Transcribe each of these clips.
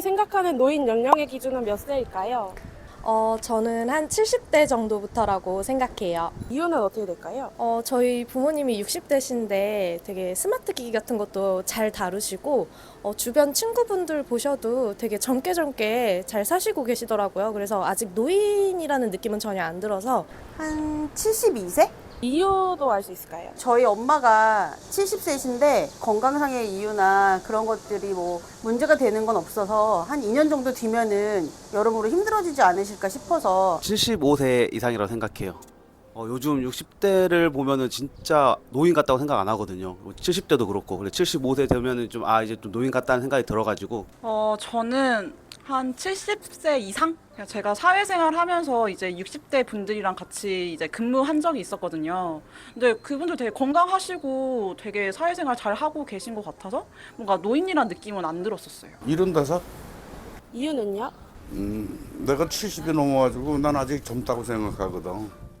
팀장님이 생각하는 노인 연령의 기준은 몇 세일까요? 저는 한 70대 정도부터라고 생각해요. 이유는 어떻게 될까요? 저희 부모님이 60대신데 되게 스마트 기기 같은 것도 잘 다루시고, 주변 친구분들 보셔도 되게 젊게 잘 사시고 계시더라고요. 그래서 아직 노인이라는 느낌은 전혀 안 들어서. 한 72세? 이유도 알 수 있을까요? 저희 엄마가 70세이신데 건강상의 이유나 그런 것들이 뭐 문제가 되는 건 없어서 한 2년 정도 뒤면은 여러모로 힘들어지지 않으실까 싶어서 75세 이상이라고 생각해요. 요즘 60대를 보면은 진짜 노인 같다고 생각 안 하거든요. 70대도 그렇고. 근데 75세 되면은 좀 이제 좀 노인 같다는 생각이 들어가지고. 저는 한 70세 이상? 그냥 제가 사회생활 하면서 이제 60대 분들이랑 같이 이제 근무한 적이 있었거든요. 근데 그분들 되게 건강하시고 되게 사회생활 잘 하고 계신 것 같아서 뭔가 노인이란 느낌은 안 들었었어요. 75? 이유는요? 내가 70이 넘어가지고 난 아직 젊다고 생각하거든.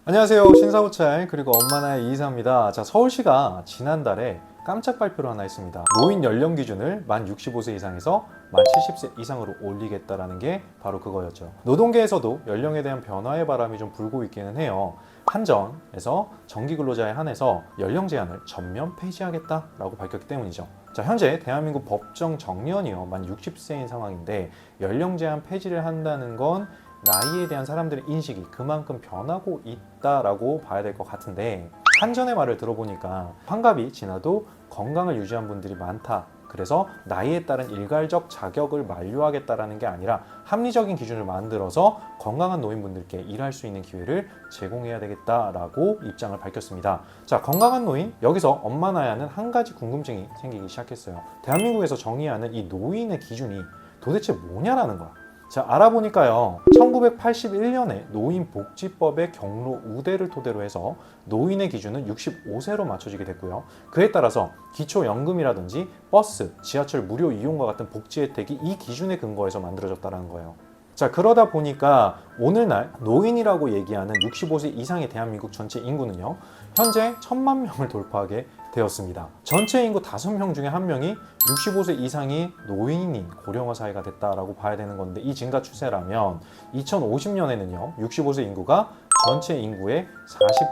안녕하세요. 신사호차의 그리고 엄마나의 이이사입니다. 자, 서울시가 지난달에 깜짝 발표를 하나 했습니다. 노인 연령 기준을 만 65세 이상에서 만 70세 이상으로 올리겠다라는 게 바로 그거였죠. 노동계에서도 연령에 대한 변화의 바람이 좀 불고 있기는 해요. 한전에서 정기근로자에 한해서 연령 제한을 전면 폐지하겠다라고 밝혔기 때문이죠. 자, 현재 대한민국 법정 정년이요 만 60세인 상황인데 연령 제한 폐지를 한다는 건 나이에 대한 사람들의 인식이 그만큼 변하고 있다라고 봐야 될 것 같은데, 한전의 말을 들어보니까 환갑이 지나도 건강을 유지한 분들이 많다. 그래서 나이에 따른 일괄적 자격을 만료하겠다라는 게 아니라 합리적인 기준을 만들어서 건강한 노인분들께 일할 수 있는 기회를 제공해야 되겠다라고 입장을 밝혔습니다. 자, 건강한 노인, 여기서 엄마 나야는 한 가지 궁금증이 생기기 시작했어요. 대한민국에서 정의하는 이 노인의 기준이 도대체 뭐냐라는 거야. 자, 알아보니까요, 1981년에 노인복지법의 경로 우대를 토대로 해서 노인의 기준은 65세로 맞춰지게 됐고요. 그에 따라서 기초연금이라든지 버스, 지하철 무료 이용과 같은 복지 혜택이 이 기준에 근거해서 만들어졌다는 거예요. 자, 그러다 보니까 오늘날 노인이라고 얘기하는 65세 이상의 대한민국 전체 인구는요, 현재 1000만 명을 돌파하게 되었습니다. 전체 인구 5명 중에 1명이 65세 이상이 노인인 고령화 사회가 됐다라고 봐야 되는 건데, 이 증가 추세라면 2050년에는요 65세 인구가 전체 인구의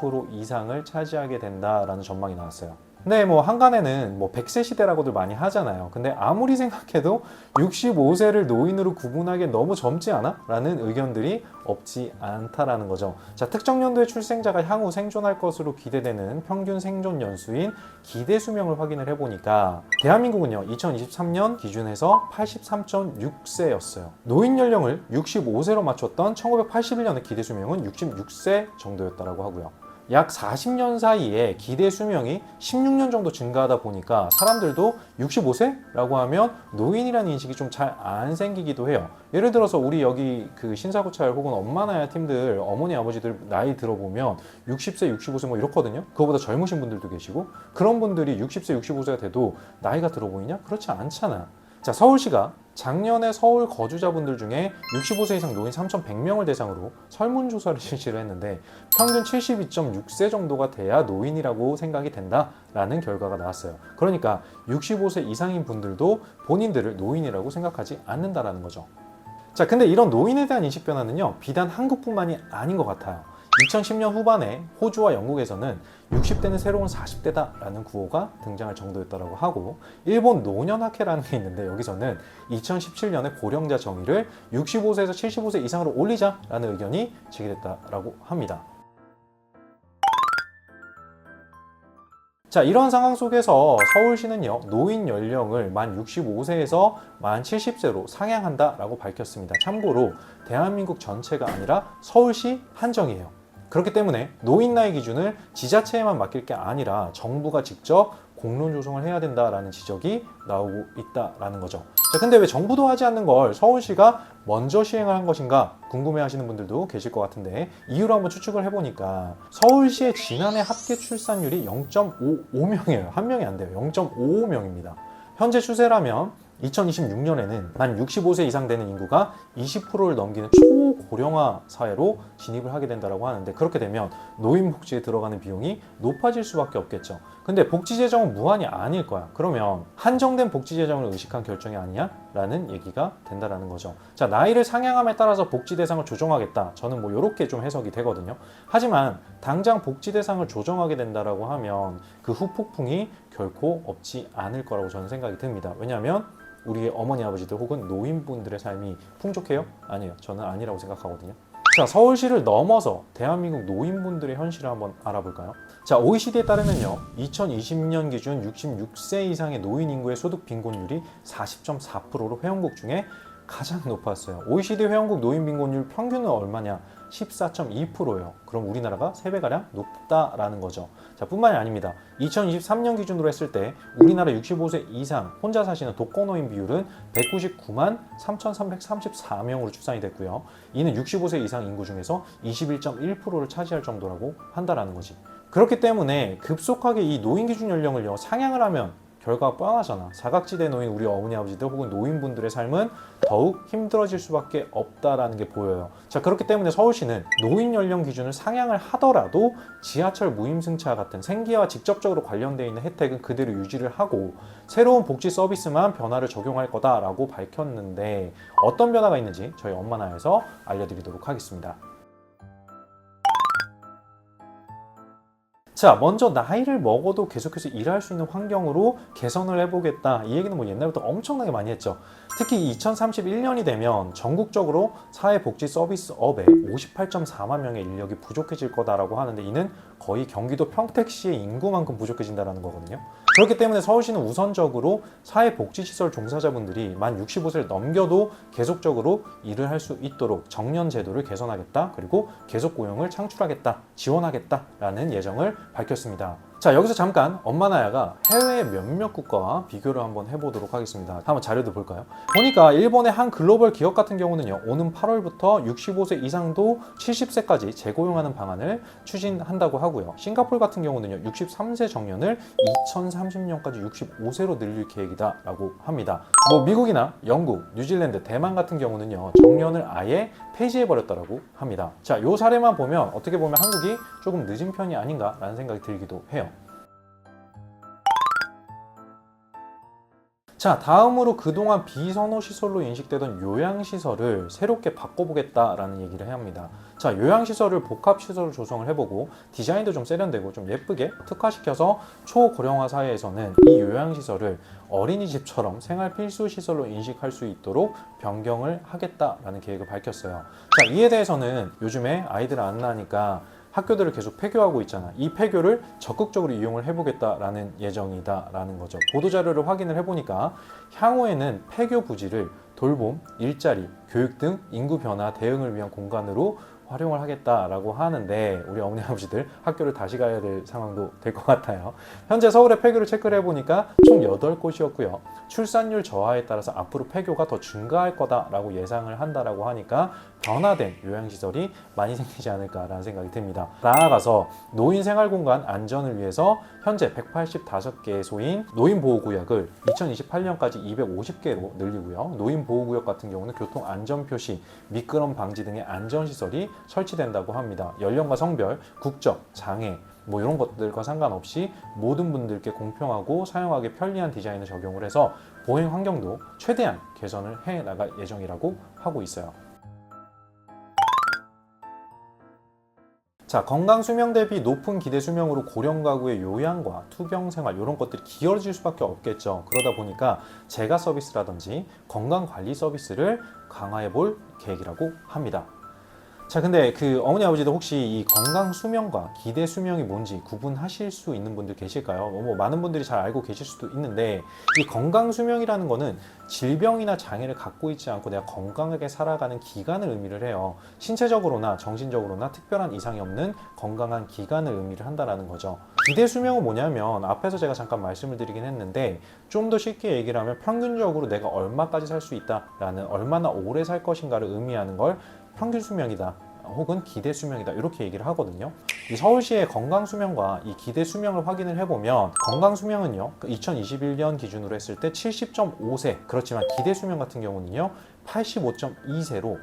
40% 이상을 차지하게 된다라는 전망이 나왔어요. 근데 뭐 한간에는 뭐 100세 시대라고들 많이 하잖아요. 근데 아무리 생각해도 65세를 노인으로 구분하기엔 너무 젊지 않아? 라는 의견들이 없지 않다라는 거죠. 자, 특정 연도의 출생자가 향후 생존할 것으로 기대되는 평균 생존 연수인 기대 수명을 확인을 해보니까 대한민국은요 2023년 기준에서 83.6세였어요. 노인 연령을 65세로 맞췄던 1981년의 기대 수명은 66세 정도였다고 하고요. 약 40년 사이에 기대 수명이 16년 정도 증가하다 보니까 사람들도 65세라고 하면 노인이라는 인식이 좀 잘 안 생기기도 해요. 예를 들어서 우리 여기 그 신사고찰 혹은 엄마나야 팀들 어머니 아버지들 나이 들어보면 60세 65세 뭐 이렇거든요. 그거보다 젊으신 분들도 계시고, 그런 분들이 60세 65세가 돼도 나이가 들어 보이냐? 그렇지 않잖아. 자, 서울시가 작년에 서울 거주자분들 중에 65세 이상 노인 3,100명을 대상으로 설문조사를 실시를 했는데 평균 72.6세 정도가 돼야 노인이라고 생각이 된다라는 결과가 나왔어요. 그러니까 65세 이상인 분들도 본인들을 노인이라고 생각하지 않는다라는 거죠. 자, 근데 이런 노인에 대한 인식 변화는요 비단 한국뿐만이 아닌 것 같아요. 2010년 후반에 호주와 영국에서는 60대는 새로운 40대다 라는 구호가 등장할 정도였다고 하고, 일본 노년학회라는 게 있는데 여기서는 2017년에 고령자 정의를 65세에서 75세 이상으로 올리자라는 의견이 제기됐다고 합니다. 자, 이런 상황 속에서 서울시는요 노인 연령을 만 65세에서 만 70세로 상향한다라고 밝혔습니다. 참고로 대한민국 전체가 아니라 서울시 한정이에요. 그렇기 때문에 노인 나이 기준을 지자체에만 맡길 게 아니라 정부가 직접 공론 조성을 해야 된다라는 지적이 나오고 있다라는 거죠. 자, 근데 왜 정부도 하지 않는 걸 서울시가 먼저 시행을 한 것인가 궁금해 하시는 분들도 계실 것 같은데, 이유를 한번 추측을 해보니까 서울시의 지난해 합계 출산율이 0.55명이에요. 한 명이 안 돼요. 0.55명입니다. 현재 추세라면 2026년에는 만 65세 이상 되는 인구가 20%를 넘기는 초고령화 사회로 진입을 하게 된다고 하는데, 그렇게 되면 노인복지에 들어가는 비용이 높아질 수밖에 없겠죠. 근데 복지 재정은 무한이 아닐 거야. 그러면 한정된 복지 재정을 의식한 결정이 아니야? 라는 얘기가 된다라는 거죠. 자, 나이를 상향함에 따라서 복지 대상을 조정하겠다. 저는 뭐 이렇게 좀 해석이 되거든요. 하지만 당장 복지 대상을 조정하게 된다라고 하면 그 후폭풍이 결코 없지 않을 거라고 저는 생각이 듭니다. 왜냐하면 우리 어머니 아버지들 혹은 노인분들의 삶이 풍족해요? 아니에요. 저는 아니라고 생각하거든요. 자, 서울시를 넘어서 대한민국 노인분들의 현실을 한번 알아볼까요? 자, OECD에 따르면요, 2020년 기준 66세 이상의 노인 인구의 소득 빈곤율이 40.4%로 회원국 중에 가장 높았어요. OECD 회원국 노인 빈곤율 평균은 얼마냐? 14.2%예요. 그럼 우리나라가 3배가량 높다라는 거죠. 자, 뿐만이 아닙니다. 2023년 기준으로 했을 때 우리나라 65세 이상 혼자 사시는 독거노인 비율은 199만 3,334명으로 추산이 됐고요. 이는 65세 이상 인구 중에서 21.1%를 차지할 정도라고 한다라는 거지. 그렇기 때문에 급속하게 이 노인 기준 연령을요, 상향을 하면 결과가 뻔하잖아. 사각지대 노인 우리 어머니 아버지들 혹은 노인분들의 삶은 더욱 힘들어질 수밖에 없다라는 게 보여요. 자, 그렇기 때문에 서울시는 노인 연령 기준을 상향을 하더라도 지하철 무임승차 같은 생계와 직접적으로 관련되어 있는 혜택은 그대로 유지를 하고 새로운 복지 서비스만 변화를 적용할 거다라고 밝혔는데, 어떤 변화가 있는지 저희 엄마나에서 알려드리도록 하겠습니다. 자, 먼저 나이를 먹어도 계속해서 일할 수 있는 환경으로 개선을 해보겠다. 이 얘기는 뭐 옛날부터 엄청나게 많이 했죠. 특히 2031년이 되면 전국적으로 사회복지 서비스업에 58.4만 명의 인력이 부족해질 거다라고 하는데, 이는 거의 경기도 평택시의 인구만큼 부족해진다는 거거든요. 그렇기 때문에 서울시는 우선적으로 사회복지시설 종사자분들이 만 65세를 넘겨도 계속적으로 일을 할 수 있도록 정년 제도를 개선하겠다. 그리고 계속 고용을 창출하겠다. 지원하겠다라는 예정을 밝혔습니다. 자, 여기서 잠깐 엄마나야가 해외 몇몇 국가와 비교를 한번 해보도록 하겠습니다. 한번 자료도 볼까요? 보니까 일본의 한 글로벌 기업 같은 경우는요, 오는 8월부터 65세 이상도 70세까지 재고용하는 방안을 추진한다고 하고요. 싱가포르 같은 경우는요, 63세 정년을 2030년까지 65세로 늘릴 계획이다라고 합니다. 뭐 미국이나 영국, 뉴질랜드, 대만 같은 경우는요, 정년을 아예 폐지해버렸다라고 합니다. 자, 요 사례만 보면 어떻게 보면 한국이 조금 늦은 편이 아닌가라는 생각이 들기도 해요. 자, 다음으로 그동안 비선호시설로 인식되던 요양시설을 새롭게 바꿔보겠다라는 얘기를 합니다. 자, 요양시설을 복합시설로 조성을 해보고 디자인도 좀 세련되고 좀 예쁘게 특화시켜서 초고령화 사회에서는 이 요양시설을 어린이집처럼 생활 필수 시설로 인식할 수 있도록 변경을 하겠다라는 계획을 밝혔어요. 자, 이에 대해서는 요즘에 아이들 안 낳으니까 학교들을 계속 폐교하고 있잖아. 이 폐교를 적극적으로 이용을 해보겠다라는 예정이다라는 거죠. 보도자료를 확인을 해보니까 향후에는 폐교 부지를 돌봄, 일자리, 교육 등 인구 변화 대응을 위한 공간으로 활용을 하겠다라고 하는데, 우리 어머니 아버지들 학교를 다시 가야 될 상황도 될 것 같아요. 현재 서울의 폐교를 체크를 해보니까 총 8곳이었고요. 출산율 저하에 따라서 앞으로 폐교가 더 증가할 거다라고 예상을 한다라고 하니까 변화된 요양시설이 많이 생기지 않을까라는 생각이 듭니다. 나아가서 노인 생활공간 안전을 위해서 현재 185개소인 노인보호구역을 2028년까지 250개로 늘리고요. 노인보호구역 같은 경우는 교통안전표시, 미끄럼 방지 등의 안전시설이 설치된다고 합니다. 연령과 성별, 국적, 장애 뭐 이런 것들과 상관없이 모든 분들께 공평하고 사용하기 편리한 디자인을 적용을 해서 보행 환경도 최대한 개선을 해 나갈 예정이라고 하고 있어요. 자, 건강 수명 대비 높은 기대 수명으로 고령 가구의 요양과 투병 생활 이런 것들이 길어질 수밖에 없겠죠. 그러다 보니까 재가 서비스라든지 건강 관리 서비스를 강화해 볼 계획이라고 합니다. 자, 근데 그 어머니 아버지도 혹시 이 건강 수명과 기대 수명이 뭔지 구분하실 수 있는 분들 계실까요? 뭐 많은 분들이 잘 알고 계실 수도 있는데, 이 건강 수명이라는 거는 질병이나 장애를 갖고 있지 않고 내가 건강하게 살아가는 기간을 의미를 해요. 신체적으로나 정신적으로나 특별한 이상이 없는 건강한 기간을 의미를 한다는 거죠. 기대 수명은 뭐냐면 앞에서 제가 잠깐 말씀을 드리긴 했는데, 좀 더 쉽게 얘기를 하면 평균적으로 내가 얼마까지 살 수 있다라는, 얼마나 오래 살 것인가를 의미하는 걸 평균 수명이다 혹은 기대 수명이다 이렇게 얘기를 하거든요. 이 서울시의 건강 수명과 이 기대 수명을 확인을 해보면 건강 수명은요 2021년 기준으로 했을 때 70.5세 그렇지만 기대 수명 같은 경우는요 85.2세로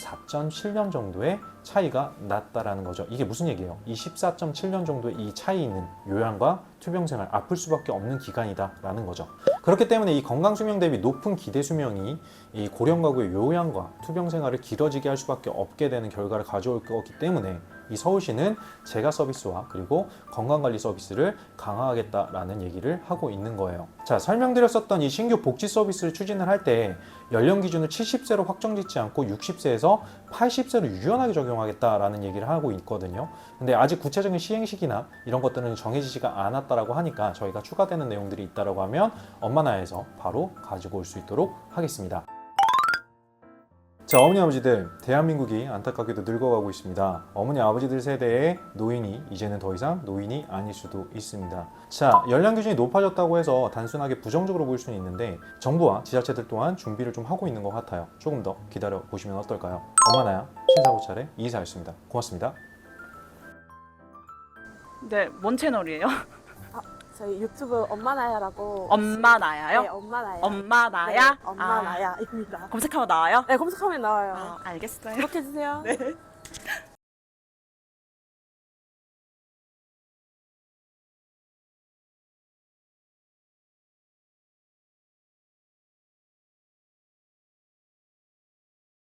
14.7년 정도의 차이가 났다라는 거죠. 이게 무슨 얘기예요? 이 14.7년 정도의 이 차이 있는 요양과 투병생활 아플 수밖에 없는 기간이다라는 거죠. 그렇기 때문에 이 건강 수명 대비 높은 기대 수명이 이 고령 가구의 요양과 투병 생활을 길어지게 할 수밖에 없게 되는 결과를 가져올 거기 때문에 이 서울시는 재가 서비스와 그리고 건강관리 서비스를 강화하겠다라는 얘기를 하고 있는 거예요. 자, 설명드렸었던 이 신규 복지 서비스를 추진을 할 때 연령 기준을 70세로 확정짓지 않고 60세에서 80세로 유연하게 적용하겠다라는 얘기를 하고 있거든요. 근데 아직 구체적인 시행 시기나 이런 것들은 정해지지가 않았다라고 하니까 저희가 추가되는 내용들이 있다라고 하면 엄마나라에서 바로 가지고 올 수 있도록 하겠습니다. 자, 어머니 아버지들, 대한민국이 안타깝게도 늙어가고 있습니다. 어머니 아버지들 세대의 노인이 이제는 더 이상 노인이 아닐 수도 있습니다. 자, 연령 기준이 높아졌다고 해서 단순하게 부정적으로 보일 수는 있는데 정부와 지자체들 또한 준비를 좀 하고 있는 것 같아요. 조금 더 기다려 보시면 어떨까요? 엄마나야 신사고찰의 이사였습니다. 고맙습니다. 네, 뭔 채널이에요? 저희 유튜브 엄마 나야라고. 엄마 나야요? 네, 엄마 나야. 엄마 나야? 네, 엄마 아, 나야입니다. 검색하면 나와요? 네, 검색하면 나와요. 아, 알겠어요. 구독해주세요. 네.